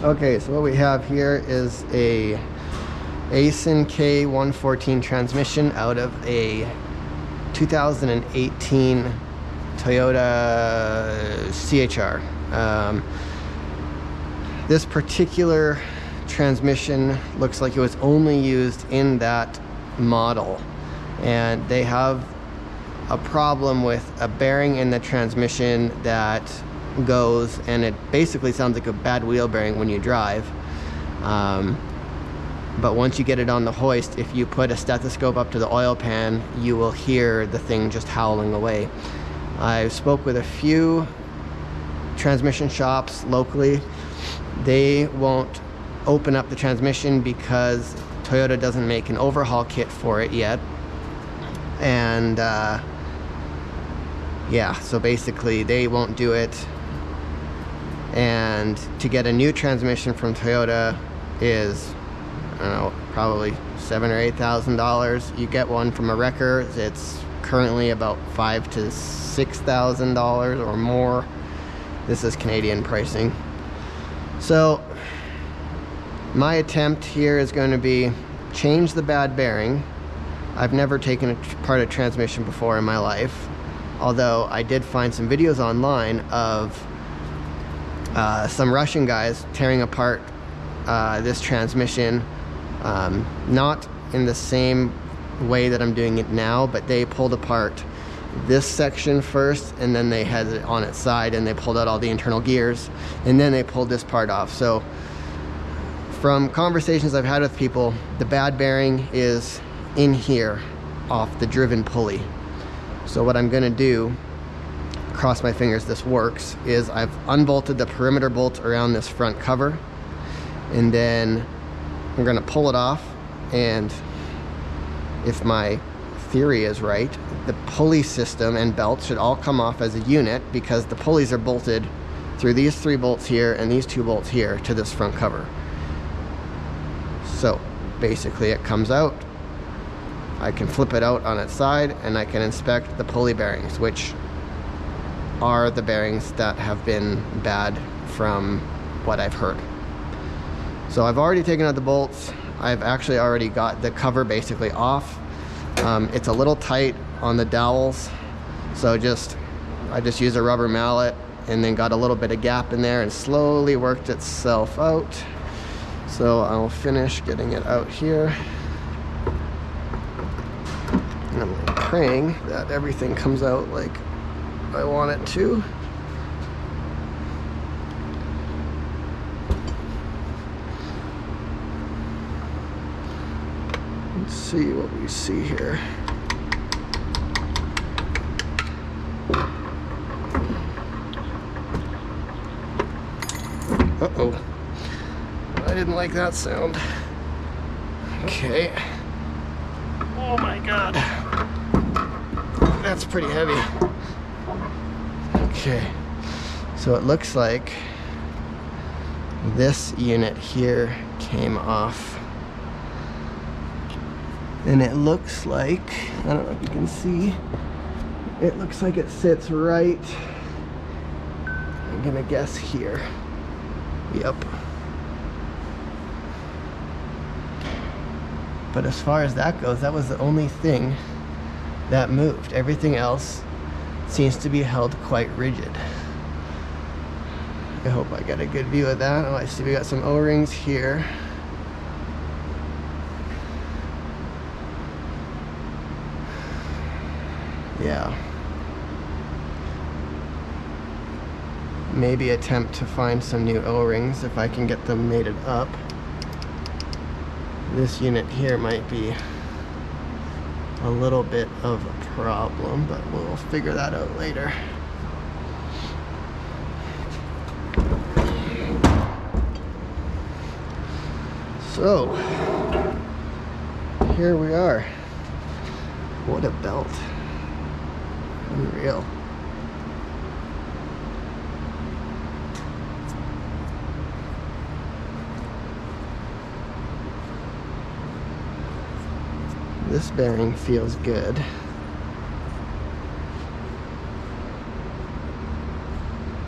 Okay, so what we have here is a Aisin K114 transmission out of a 2018 Toyota CHR. This particular transmission looks like it was only used in that model, and they have a problem with a bearing in the transmission that goes, and it basically sounds like a bad wheel bearing when you drive. But once you get it on the hoist, if you put a stethoscope up to the oil pan, you will hear the thing just howling away. I spoke with a few transmission shops locally. They won't open up the transmission because Toyota doesn't make an overhaul kit for it yet. And yeah, so basically they won't do it. And to get a new transmission from Toyota is, I don't know, probably $7,000 or $8,000. You get one from a wrecker, it's currently about $5,000 to $6,000 or more. This is Canadian pricing. So my attempt here is going to be change the bad bearing. I've never taken apart a transmission before in my life, although I did find some videos online of some Russian guys tearing apart this transmission, not in the same way that I'm doing it now, but they pulled apart this section first, and then they had it on its side, and they pulled out all the internal gears, and then they pulled this part off. So from conversations I've had with people, the bad bearing is in here off the driven pulley. So what I'm gonna do, cross my fingers this works, is I've unbolted the perimeter bolt around this front cover, and then I'm gonna pull it off, and if my theory is right, the pulley system and belt should all come off as a unit, because the pulleys are bolted through these 3 bolts here and these 2 bolts here to this front cover. So basically it comes out, I can flip it out on its side, and I can inspect the pulley bearings, which are the bearings that have been bad from what I've heard. So I've already taken out the bolts. I've actually already got the cover basically off. It's a little tight on the dowels, so I just used a rubber mallet and then got a little bit of gap in there and slowly worked itself out. So I'll finish getting it out here, and I'm praying that everything comes out like I want it to. Let's see what we see here. Uh-oh. I didn't like that sound. Okay. Oh my God. That's pretty heavy. Okay. So it looks like this unit here came off. And it looks like, I don't know if you can see, it looks like it sits right, I'm gonna guess here. Yep. But as far as that goes, that was the only thing that moved. Everything else seems to be held quite rigid. I hope I got a good view of that. Oh, I see we got some O-rings here. Yeah. Maybe attempt to find some new O-rings if I can get them mated up. This unit here might be a little bit of a problem, but we'll figure that out later. So, here we are. What a belt. Unreal. This bearing feels good.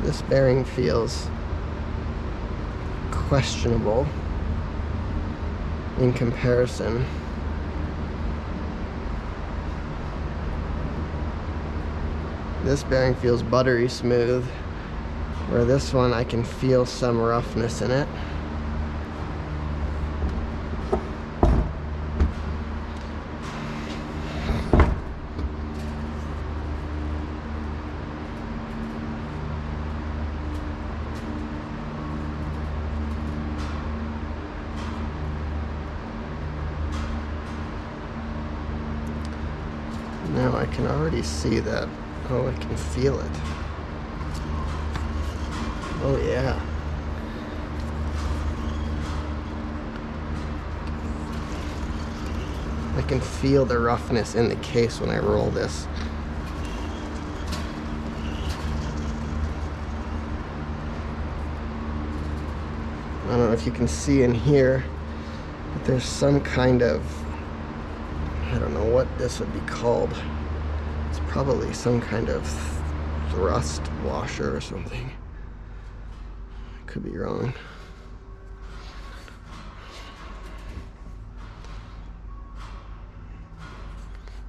This bearing feels questionable in comparison. This bearing feels buttery smooth, where this one I can feel some roughness in it. Now I can already see that. Oh, I can feel it. Oh yeah. I can feel the roughness in the case when I roll this. I don't know if you can see in here, but there's some kind of, I don't know what this would be called. It's probably some kind of thrust washer or something. I could be wrong.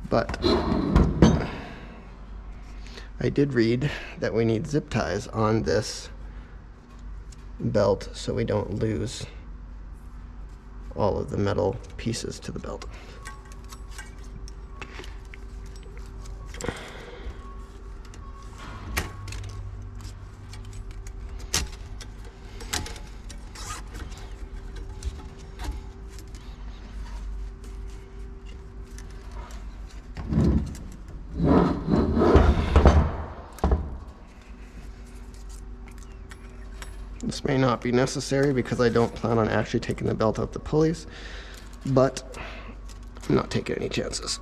But I did read that we need zip ties on this belt so we don't lose all of the metal pieces to the belt. This may not be necessary because I don't plan on actually taking the belt out the pulleys, but I'm not taking any chances.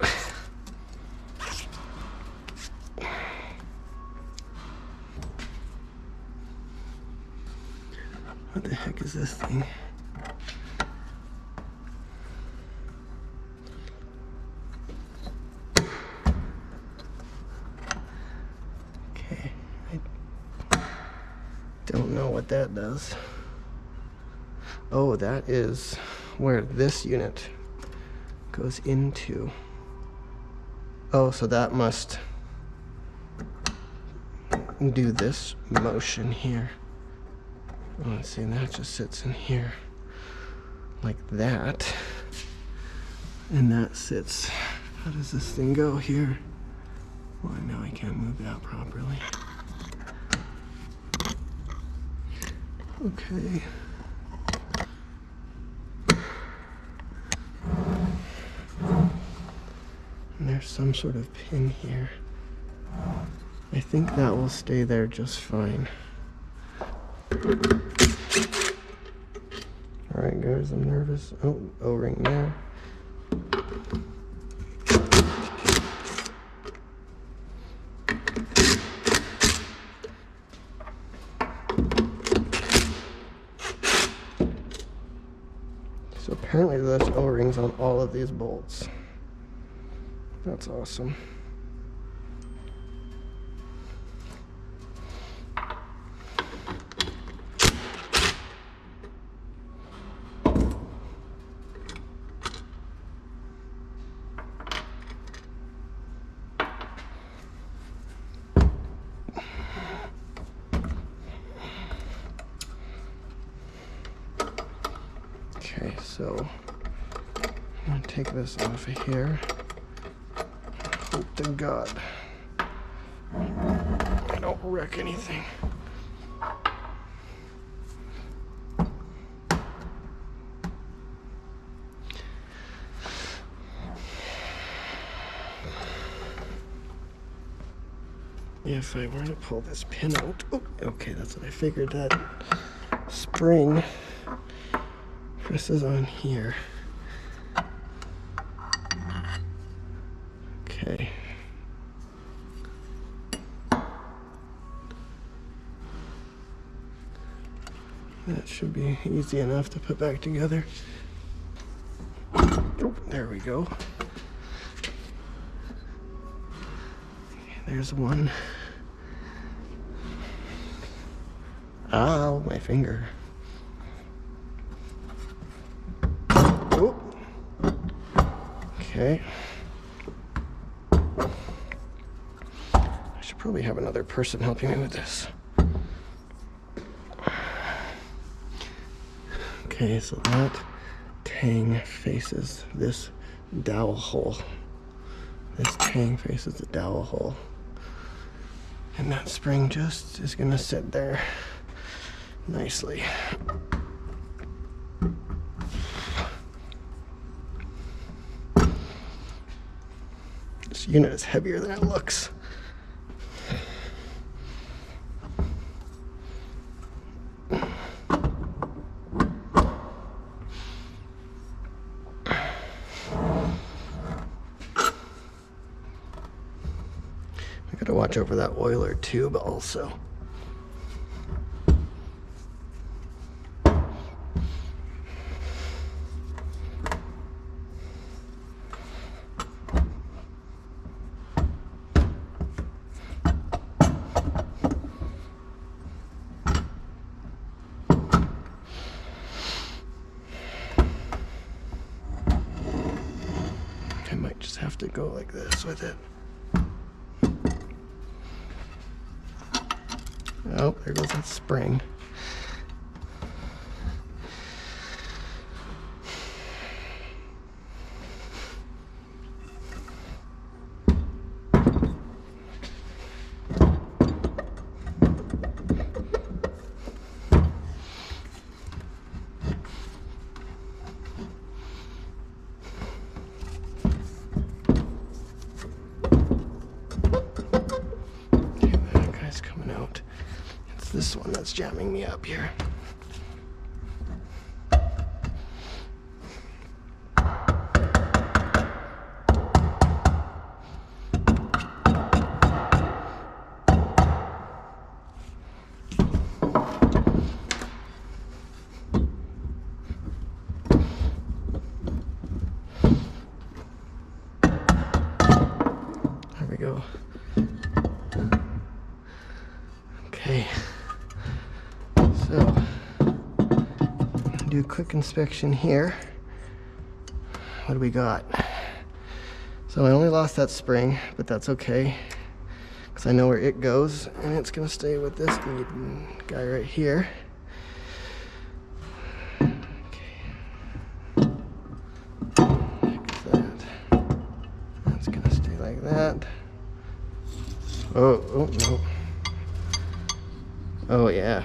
What the heck is this thing? Okay, I don't know what that does. Oh, that is where this unit goes into. Oh, so that must do this motion here. Oh, let's see, that just sits in here like that. And that sits, how does this thing go here? Well, now I can't move that properly. Okay. And there's some sort of pin here. I think that will stay there just fine. Alright guys, I'm nervous. Oh, O-ring there. So apparently there's O-rings on all of these bolts. That's awesome. Okay, so I'm gonna take this off of here. Hope to God I don't wreck anything. If I were to pull this pin out, oh, okay, that's what I figured. That spring presses on here. Okay. That should be easy enough to put back together. Oh, there we go. There's one. Ow, my finger. Okay. I should probably have another person helping me with this. Okay, so that tang faces this dowel hole. This tang faces the dowel hole. And that spring just is gonna sit there nicely. This unit is heavier than it looks. I gotta watch over that oiler tube also. I might just have to go like this with it. Oh, there goes that spring. This one that's jamming me up here. There we go. Okay. So, do a quick inspection here. What do we got? So I only lost that spring, but that's okay, because I know where it goes, and it's gonna stay with this guy right here. Okay. Fix that. That's gonna stay like that. Oh, no. Oh yeah.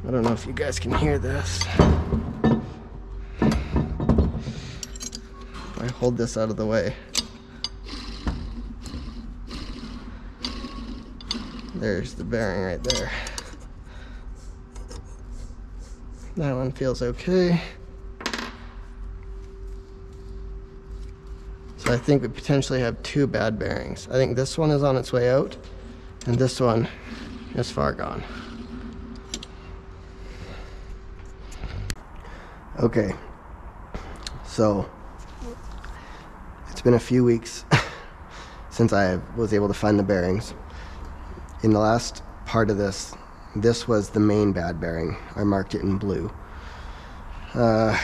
I don't know if you guys can hear this. If I hold this out of the way. There's the bearing right there. That one feels okay. So I think we potentially have two bad bearings. I think this one is on its way out, and this one is far gone. Okay, so it's been a few weeks since I was able to find the bearings. In the last part of this was the main bad bearing. I marked it in blue. I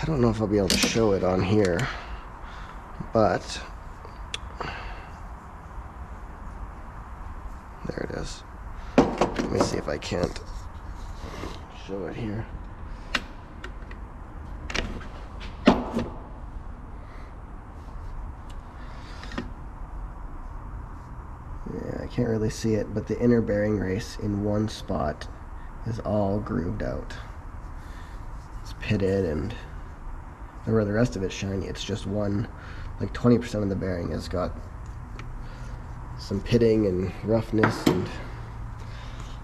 don't know if I'll be able to show it on here, but there it is. Let me see if I can't show it here. Yeah, I can't really see it, but the inner bearing race in one spot is all grooved out. It's pitted, and where the rest of it's shiny, it's just one, like 20% of the bearing has got some pitting and roughness, and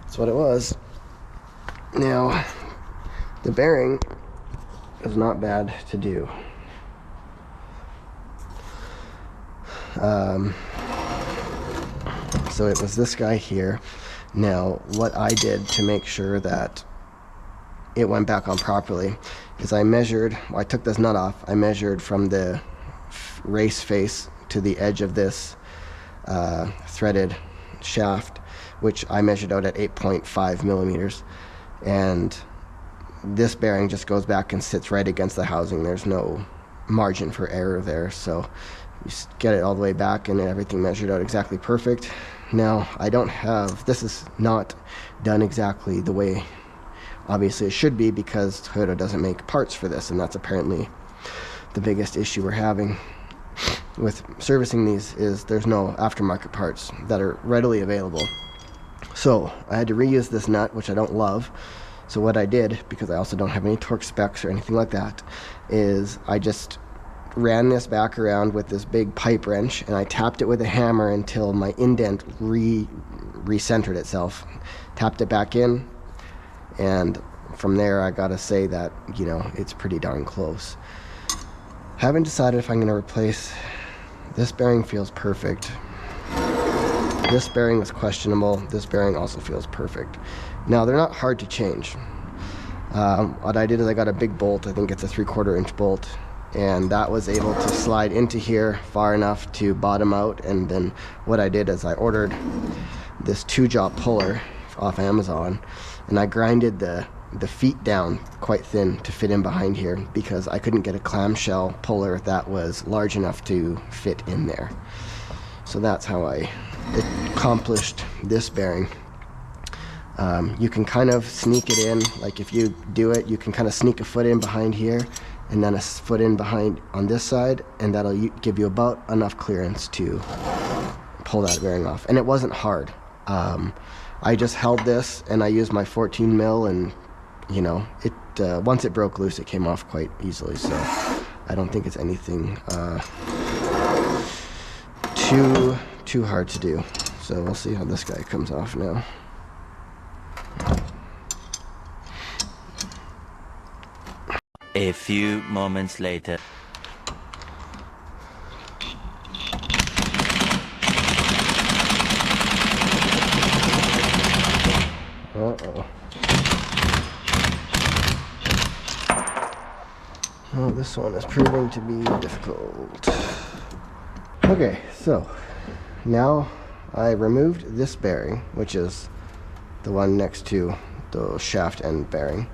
that's what it was. Now, the bearing is not bad to do. So it was this guy here. Now, what I did to make sure that it went back on properly is I measured, I took this nut off, I measured from the race face to the edge of this threaded shaft, which I measured out at 8.5 millimeters. And this bearing just goes back and sits right against the housing. There's no margin for error there. So you get it all the way back and everything measured out exactly perfect. Now I don't have, this is not done exactly the way obviously it should be, because Toyota doesn't make parts for this, and that's apparently the biggest issue we're having with servicing these, is there's no aftermarket parts that are readily available. So I had to reuse this nut, which I don't love. So what I did, because I also don't have any torque specs or anything like that, is I just ran this back around with this big pipe wrench, and I tapped it with a hammer until my indent recentered itself. Tapped it back in, and from there I gotta say that, you know, it's pretty darn close. Haven't decided if I'm going to replace this bearing. Feels perfect. This bearing is questionable. This bearing also feels perfect. Now they're not hard to change. What I did is I got a big bolt. I think it's a 3/4 inch bolt, and that was able to slide into here far enough to bottom out. And then what I did is I ordered this 2-jaw puller off Amazon, and I grinded the feet down quite thin to fit in behind here, because I couldn't get a clamshell puller that was large enough to fit in there. So that's how I accomplished this bearing. You can kind of sneak it in, like if you do it, you can kind of sneak a foot in behind here and then a foot in behind on this side, and that'll give you about enough clearance to pull that bearing off. And it wasn't hard. I just held this and I used my 14 mil, and you know, it once it broke loose, it came off quite easily. So I don't think it's anything too hard to do. So we'll see how this guy comes off now. A few moments later. Uh-oh. Oh, this one is proving to be difficult. Okay, so now I removed this bearing, which is the one next to the shaft end bearing,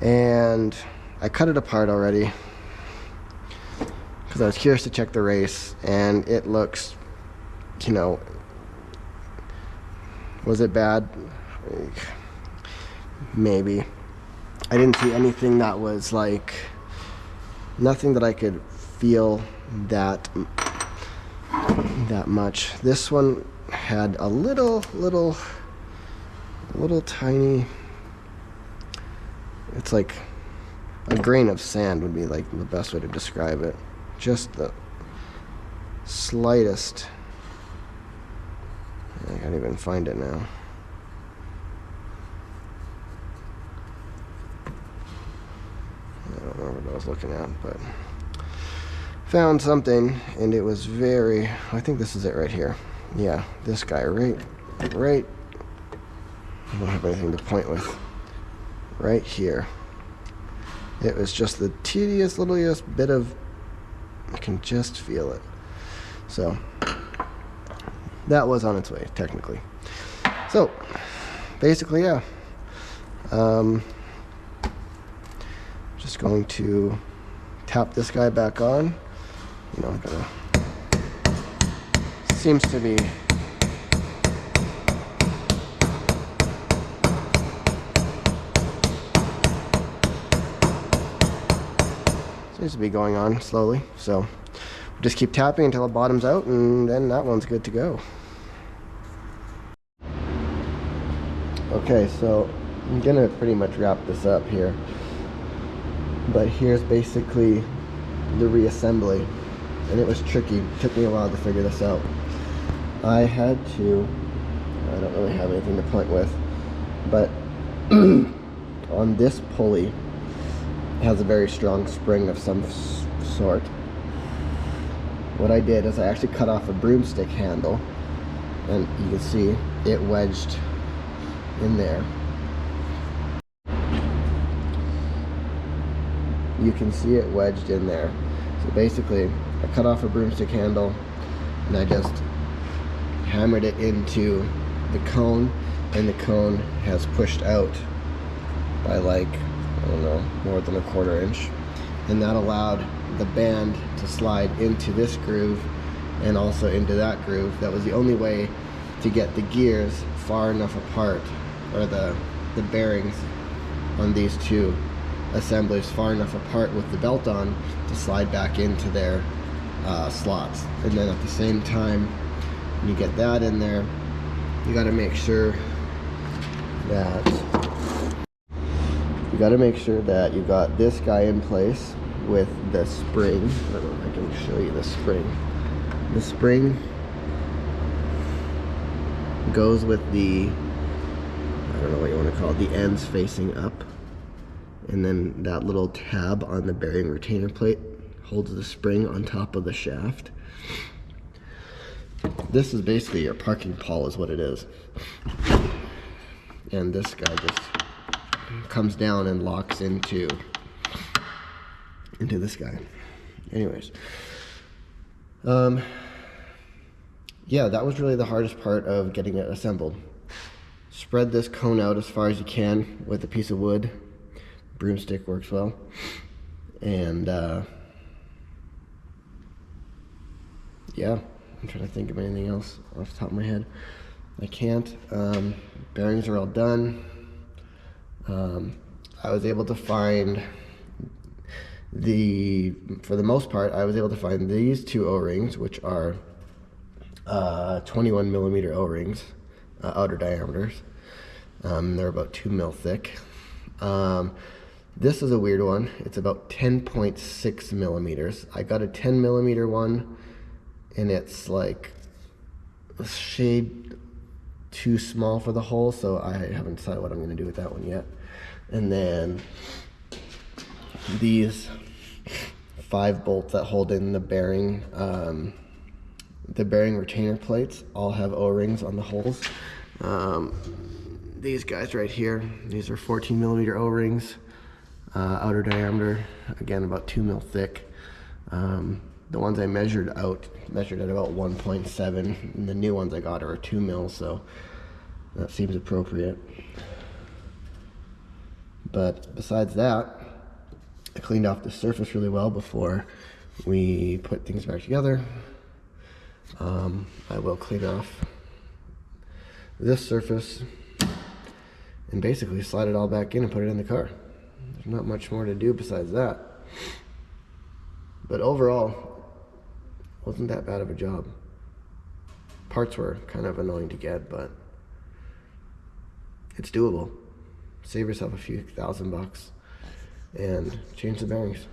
and I cut it apart already because I was curious to check the race, and it looks, you know, was it bad? Maybe. I didn't see anything that was like, nothing that I could feel that much. This one had a little tiny, it's like a grain of sand would be like the best way to describe it. Just the slightest. I can't even find it now. I don't remember what I was looking at, but found something, and it was very, I think this is it right here. Yeah, this guy right, I don't have anything to point with. Right here. It was just the teeniest, littlest bit of, I can just feel it. So that was on its way, technically. So basically, yeah. Just going to tap this guy back on. You know, I'm gonna, seems to be going on slowly, so we'll just keep tapping until it bottoms out, and then that one's good to go. Okay, so I'm gonna pretty much wrap this up here, but here's basically the reassembly, and it was tricky. It took me a while to figure this out. I had to, I don't really have anything to point with, but on this pulley, it has a very strong spring of some sort. What I did is I actually cut off a broomstick handle, and you can see it wedged in there. You can see it wedged in there. So basically, I cut off a broomstick handle, and I just hammered it into the cone, and the cone has pushed out by like, I don't know, more than 1/4 inch, and that allowed the band to slide into this groove and also into that groove. That was the only way to get the gears far enough apart, or the bearings on these two assemblies far enough apart with the belt on to slide back into their slots. And then at the same time, when you get that in there, you got to make sure that you got this guy in place with the spring. I don't know if I can show you the spring. The spring goes with the, I don't know what you want to call it, the ends facing up, and then that little tab on the bearing retainer plate holds the spring on top of the shaft. This is basically your parking pawl is what it is, and this guy just comes down and locks into this guy. Anyways, yeah, that was really the hardest part of getting it assembled. Spread this cone out as far as you can with a piece of wood. Broomstick works well. And yeah, I'm trying to think of anything else off the top of my head. I can't. Bearings are all done. I was able to find for the most part, I was able to find these two O-rings, which are 21 millimeter O-rings, outer diameters. They're about 2 mil thick. This is a weird one. It's about 10.6 millimeters. I got a 10 millimeter one, and it's like a shade too small for the hole, so I haven't decided what I'm going to do with that one yet. And then these 5 bolts that hold in the bearing retainer plates all have O-rings on the holes. These guys right here, these are 14 millimeter O-rings, outer diameter, again about 2 mil thick. The ones I measured at about 1.7, and the new ones I got are 2 mil, so that seems appropriate. But besides that, I cleaned off the surface really well before we put things back together. I will clean off this surface and basically slide it all back in and put it in the car. There's not much more to do besides that. But overall, wasn't that bad of a job. Parts were kind of annoying to get, but it's doable. Save yourself a few $1,000 and change the bearings.